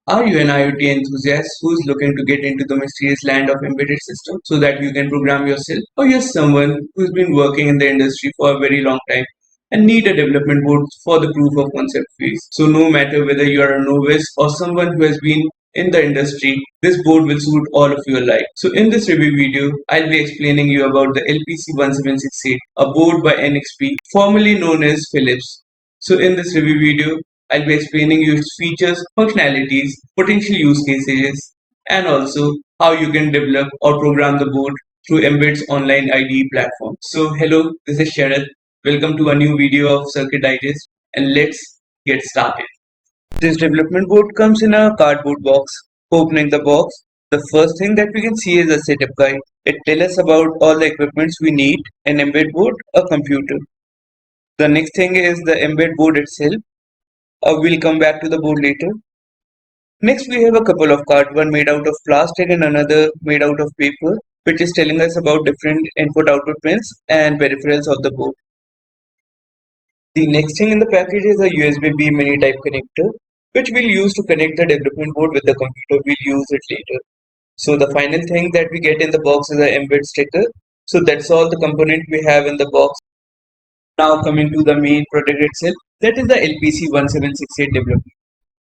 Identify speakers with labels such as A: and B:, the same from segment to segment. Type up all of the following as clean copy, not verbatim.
A: Are you an IoT enthusiast who's looking to get into the mysterious land of embedded systems so that you can program yourself? Or you're someone who's been working in the industry for a very long time and need a development board for the proof of concept phase? So no matter whether you're a novice or someone who has been in the industry, this board will suit all of your life. So in this review video, I'll be explaining you about the LPC1768, a board by NXP, formerly known as Philips. So in this review video, I'll be explaining you its features, functionalities, potential use cases, and also how you can develop or program the board through Embedd's online IDE platform. So hello, this is Sharad. Welcome to a new video of Circuit Digest, and let's get started. This development board comes in a cardboard box. Opening the box, the first thing that we can see is a setup guide. It tells us about all the equipments we need: an embed board, a computer. The next thing is the embed board itself. We'll come back to the board later. Next, we have a couple of cards, one made out of plastic and another made out of paper, which is telling us about different input-output pins and peripherals of the board. The next thing in the package is a USB-B mini type connector, which we'll use to connect the development board with the computer. We'll use it later. So the final thing that we get in the box is an embed sticker. So that's all the component we have in the box. Now coming to the main product itself, that is the LPC1768 development.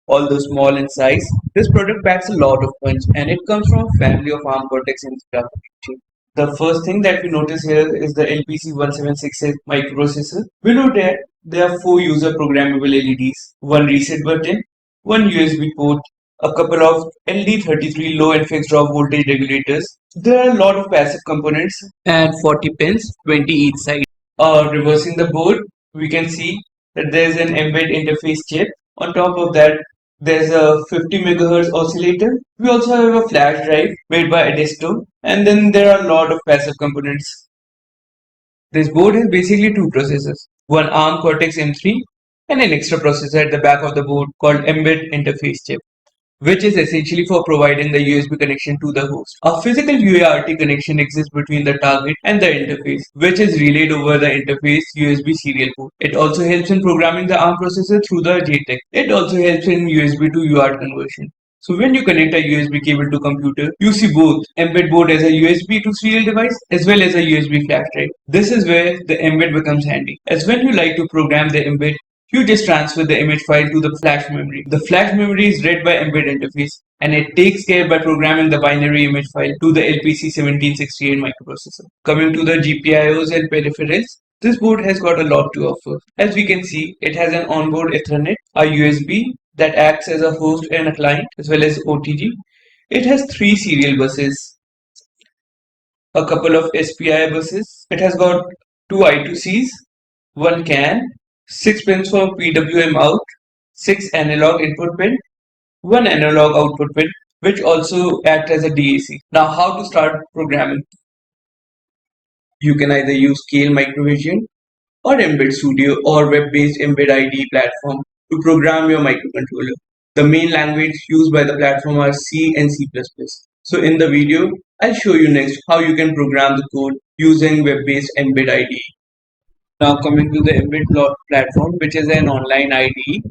A: Although small in size, this product packs a lot of punch and it comes from a family of ARM Cortex-M architecture. The first thing that we notice here is the LPC1768 microprocessor. Below that, there are 4 user programmable LEDs, one reset button, one USB port, a couple of LD33 low and fixed drop voltage regulators. There are a lot of passive components and 40 pins, 20 each side. Reversing the board, we can see that there is an embed interface chip. On top of that, there's a 50 megahertz oscillator. We also have a flash drive made by Adesto, and then there are a lot of passive components. This board has basically 2 processors, one ARM Cortex-M3 and an extra processor at the back of the board called Embed Interface Chip, which is essentially for providing the USB connection to the host. A physical UART connection exists between the target and the interface, which is relayed over the interface USB serial port. It also helps in programming the ARM processor through the JTAG. It also helps in USB to UART conversion. So when you connect a USB cable to computer, you see both embed board as a USB to serial device as well as a USB flash drive. This is where the embed becomes handy, as when you like to program the embed, you just transfer the image file to the flash memory. The flash memory is read by embed interface and it takes care by programming the binary image file to the LPC1768 microprocessor. Coming to the GPIOs and peripherals, this board has got a lot to offer. As we can see, it has an onboard Ethernet, a USB that acts as a host and a client, as well as OTG. It has 3 serial buses, a couple of SPI buses. It has got 2 I2Cs, 1 CAN, 6 pins for PWM out, 6 analog input pin, 1 analog output pin, which also act as a DAC. Now how to start programming? You can either use Scale Microvision or Embed Studio or web-based Embed IDE platform to program your microcontroller. The main language used by the platform are C and C++. So in the video, I'll show you next how you can program the code using web-based Embed IDE. Now coming to the Embed platform, which is an online IDE.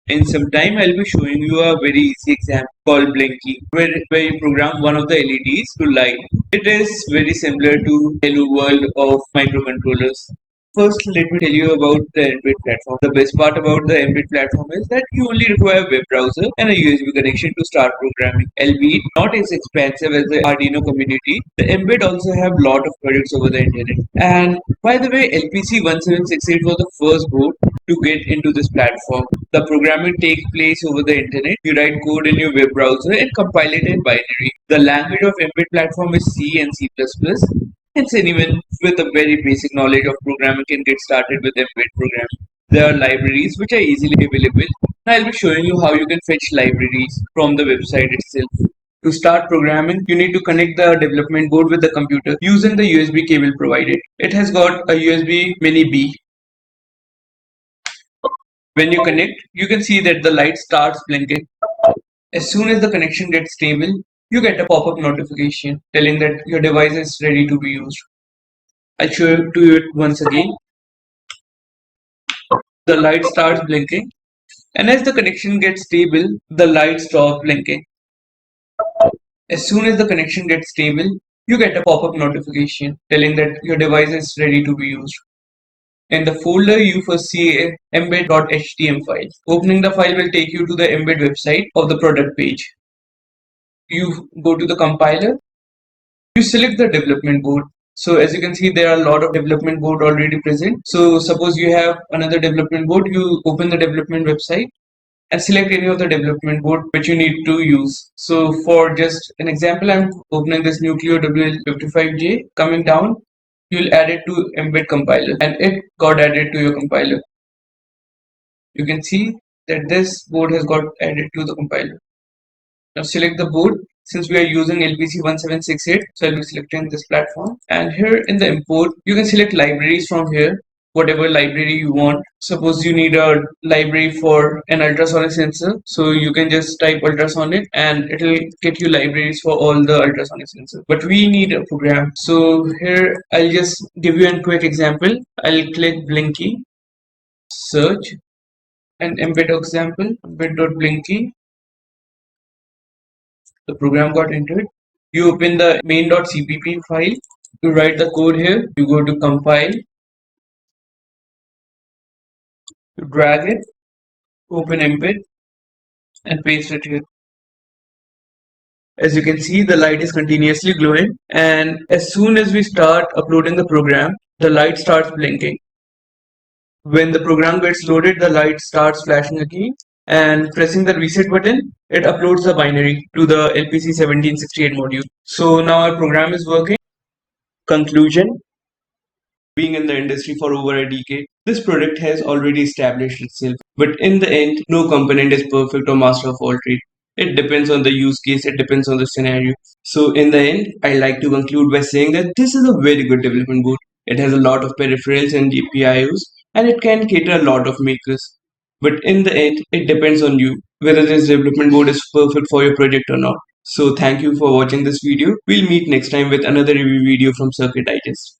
A: In some time, I'll be showing you a very easy example called Blinky, where you program one of the LEDs to light. It is very similar to Hello World of microcontrollers. First, let me tell you about the Embed platform. The best part about the Embed platform is that you only require a web browser and a USB connection to start programming. Albeit not as expensive as the Arduino community, the Embed also have lot of projects over the internet. And by the way, LPC1768 was the first board to get into this platform. The programming takes place over the internet. You write code in your web browser and compile it in binary. The language of Embed platform is C and C++. Hence, anyone with a very basic knowledge of programming can get started with Embed programming. There are libraries which are easily available. Now, I'll be showing you how you can fetch libraries from the website itself. To start programming, you need to connect the development board with the computer using the USB cable provided. It has got a USB mini B. When you connect, you can see that the light starts blinking. As soon as the connection gets stable, you get a pop-up notification telling that your device is ready to be used. I'll show you it once again. The light starts blinking And as the connection gets stable, the lights stop blinking. As soon as the connection gets stable, you get a pop-up notification telling that your device is ready to be used. In the folder, you first see a embed.html file. Opening the file will take you to the embed website of the product page. You go to the compiler. You select the development board. So as you can see, there are a lot of development board already present. So suppose you have another development board, you open the development website and select any of the development board which you need to use. So for just an example, I'm opening this Nucleo WL55J. Coming down, you'll add it to embed compiler and it got added to your compiler. You can see that this board has got added to the compiler. Now select the board. Since we are using LPC 1768, so I'll be selecting this platform. And here in the import, you can select libraries from here, whatever library you want. Suppose you need a library for an ultrasonic sensor, so you can just type ultrasonic and it will get you libraries for all the ultrasonic sensors. But we need a program. So here I'll just give you a quick example. I'll click Blinky, search, and embed example, embed.blinky. The program got entered. You open the main.cpp file. You write the code here. You go to compile. You drag it. Open embed and paste it here. As you can see, the light is continuously glowing, and as soon as we start uploading the program, the light starts blinking. When the program gets loaded, the light starts flashing again, and pressing the reset button, it uploads the binary to the LPC 1768 module. So now our program is working. Conclusion: being in the industry for over a decade, this product has already established itself. But in the end, no component is perfect or master of all trade. It depends on the use case, it depends on the scenario. So in the end, I like to conclude by saying that this is a very good development board. It has a lot of peripherals and GPIOs, and it can cater a lot of makers. But in the end, it depends on you whether this development board is perfect for your project or not. So thank you for watching this video. We'll meet next time with another review video from Circuit Digest.